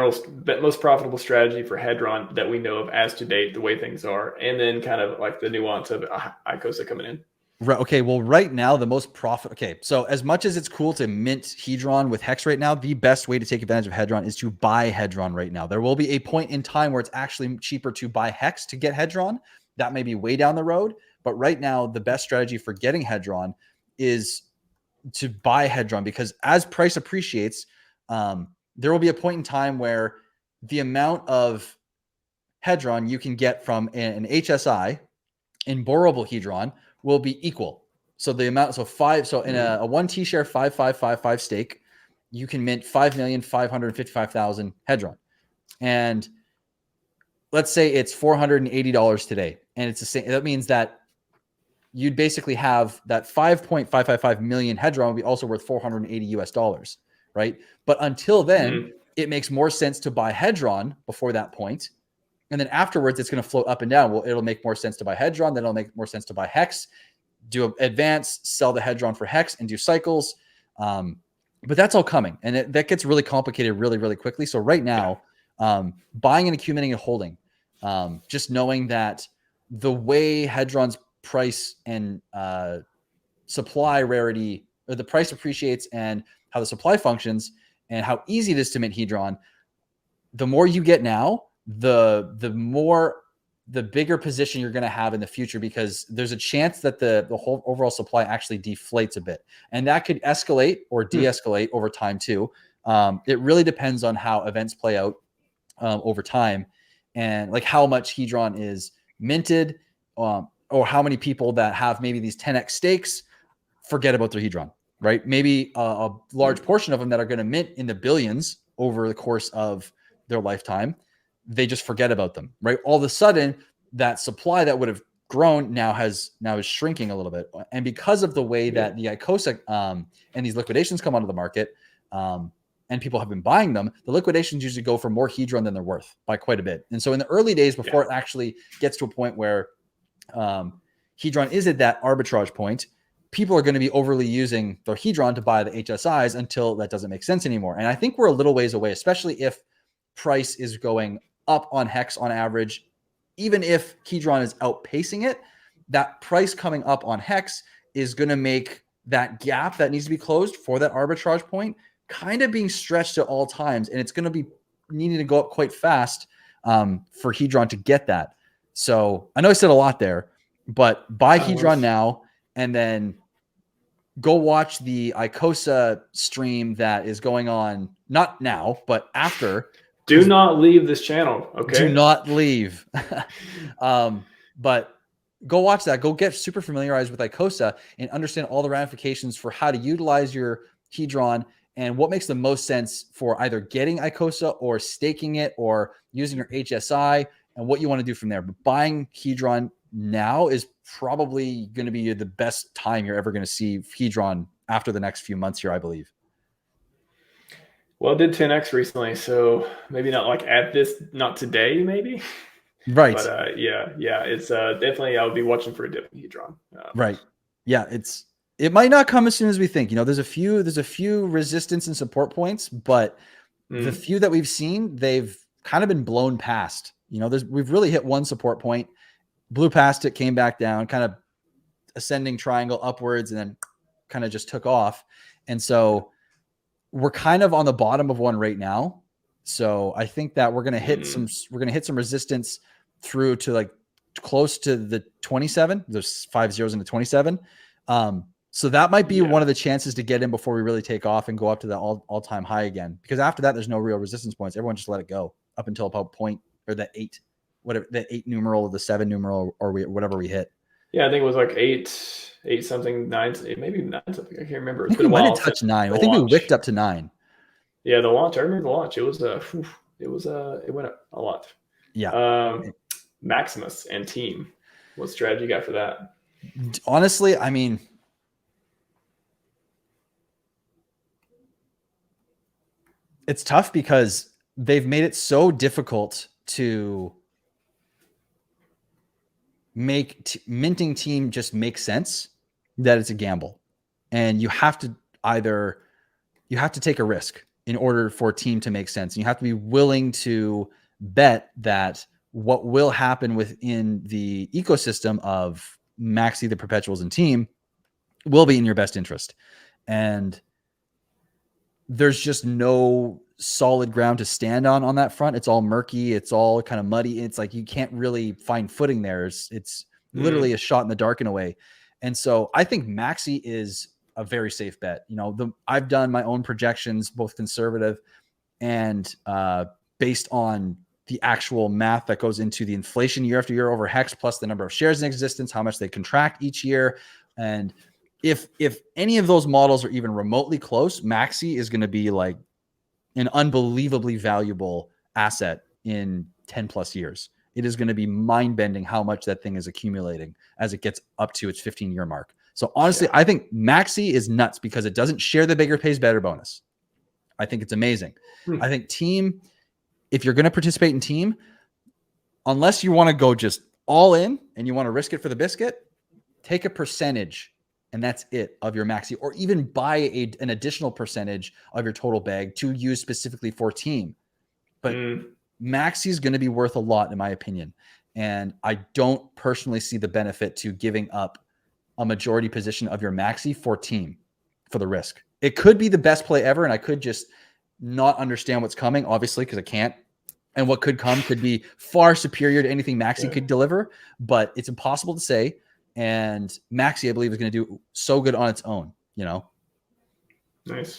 most profitable strategy for Hedron that we know of as to date, the way things are, and then kind of like the nuance of ICOSA coming in. Right. Okay. Well, right now, the most profit. Okay. So as much as it's cool to mint Hedron with Hex right now, the best way to take advantage of Hedron is to buy Hedron right now. There will be a point in time where it's actually cheaper to buy Hex to get Hedron. That may be way down the road. But right now, the best strategy for getting Hedron is to buy Hedron, because as price appreciates, there will be a point in time where the amount of Hedron you can get from an HSI in borrowable Hedron will be equal. So the amount, so in a 1T share 5555 stake, you can mint 5,555,000 Hedron. And let's say it's $480 today. And it's the same. That means that you'd basically have that 5.555 million Hedron will be also worth $480, right? But until then, it makes more sense to buy Hedron before that point. And then afterwards, it's going to float up and down. Well, it'll make more sense to buy Hedron. Then it'll make more sense to buy Hex, do an advance, sell the Hedron for Hex, and do cycles. But that's all coming. And that gets really complicated really, really quickly. So right now, buying and accumulating and holding, just knowing that the way Hedron's price and supply rarity, or the price appreciates, and how the supply functions, and how easy it is to mint Hedron, the more you get now, the bigger position you're going to have in the future, because there's a chance that the whole overall supply actually deflates a bit, and that could escalate or de-escalate over time too. It really depends on how events play out over time, and like how much Hedron is minted, or how many people that have maybe these 10x stakes forget about their Hedron, right? Maybe a large portion of them that are going to mint in the billions over the course of their lifetime, they just forget about them, right? All of a sudden, that supply that would have grown now is shrinking a little bit. And because of the way that the ICOSA and these liquidations come onto the market, and people have been buying them, the liquidations usually go for more Hedron than they're worth by quite a bit. And so in the early days, before it actually gets to a point where Hedron is at that arbitrage point, people are going to be overly using their Hedron to buy the HSIs until that doesn't make sense anymore. And I think we're a little ways away, especially if price is going up on Hex on average. Even if Hedron is outpacing it, that price coming up on Hex is going to make that gap that needs to be closed for that arbitrage point kind of being stretched at all times. And it's going to be needing to go up quite fast for Hedron to get that. So I know I said a lot there, but buy Hedron now, and then go watch the ICOSA stream that is going on, not now, but after. Do not leave this channel, okay? Do not leave. But go watch that. Go get super familiarized with ICOSA and understand all the ramifications for how to utilize your Hedron and what makes the most sense for either getting ICOSA or staking it or using your HSI, and what you want to do from there. But buying Hedron now is probably going to be the best time you're ever going to see Hedron after the next few months here, I believe. Well, it did 10x recently, so maybe not like not today, maybe. Right. But yeah, it's definitely, I'll be watching for a dip in Hedron. Right. Yeah, it might not come as soon as we think. There's a few resistance and support points, but the few that we've seen, they've kind of been blown past. We've really hit one support point, blew past it, came back down, kind of ascending triangle upwards, and then kind of just took off. And so we're kind of on the bottom of one right now. So I think that we're going to hit some resistance through to like close to the 27. There's 5 zeros into 27. So that might be one of the chances to get in before we really take off and go up to the all-time high again, because after that, there's no real resistance points. Everyone just let it go up until about point, or the 8, whatever, the 8 numeral or the 7 numeral, or whatever we hit. Yeah, I think it was like 8 something, 9, maybe 9 something. I can't remember. It's been a while. We might have touched 9. I think we wicked up to 9. Yeah, the launch. I remember the launch. It was it went up a lot. Yeah. Maximus and team. What strategy you got for that? Honestly, I mean, it's tough because they've made it so difficult to make minting team just make sense that it's a gamble, and you have to take a risk in order for team to make sense. And you have to be willing to bet that what will happen within the ecosystem of Maxi, the perpetuals, and team will be in your best interest. And there's just no solid ground to stand on that front. It's all murky. It's all kind of muddy. It's like you can't really find footing there. It's literally a shot in the dark in a way. And so I think Maxi is a very safe bet. You know, I've done my own projections, both conservative and based on the actual math that goes into the inflation year after year over Hex, plus the number of shares in existence, how much they contract each year. And if any of those models are even remotely close, Maxi is going to be like an unbelievably valuable asset in 10 plus years. It is going to be mind bending how much that thing is accumulating as it gets up to its 15-year mark. So honestly, I think Maxi is nuts because it doesn't share the bigger pays better bonus. I think it's amazing. I think team, if you're going to participate in team, unless you want to go just all in and you want to risk it for the biscuit, take a percentage and that's it of your Maxi, or even buy an additional percentage of your total bag to use specifically for team. But Maxi is going to be worth a lot in my opinion. And I don't personally see the benefit to giving up a majority position of your Maxi for team for the risk. It could be the best play ever. And I could just not understand what's coming, obviously, because I can't. And what could come could be far superior to anything Maxi could deliver, but it's impossible to say. And Maxi, I believe, is going to do so good on its own, you know? Nice.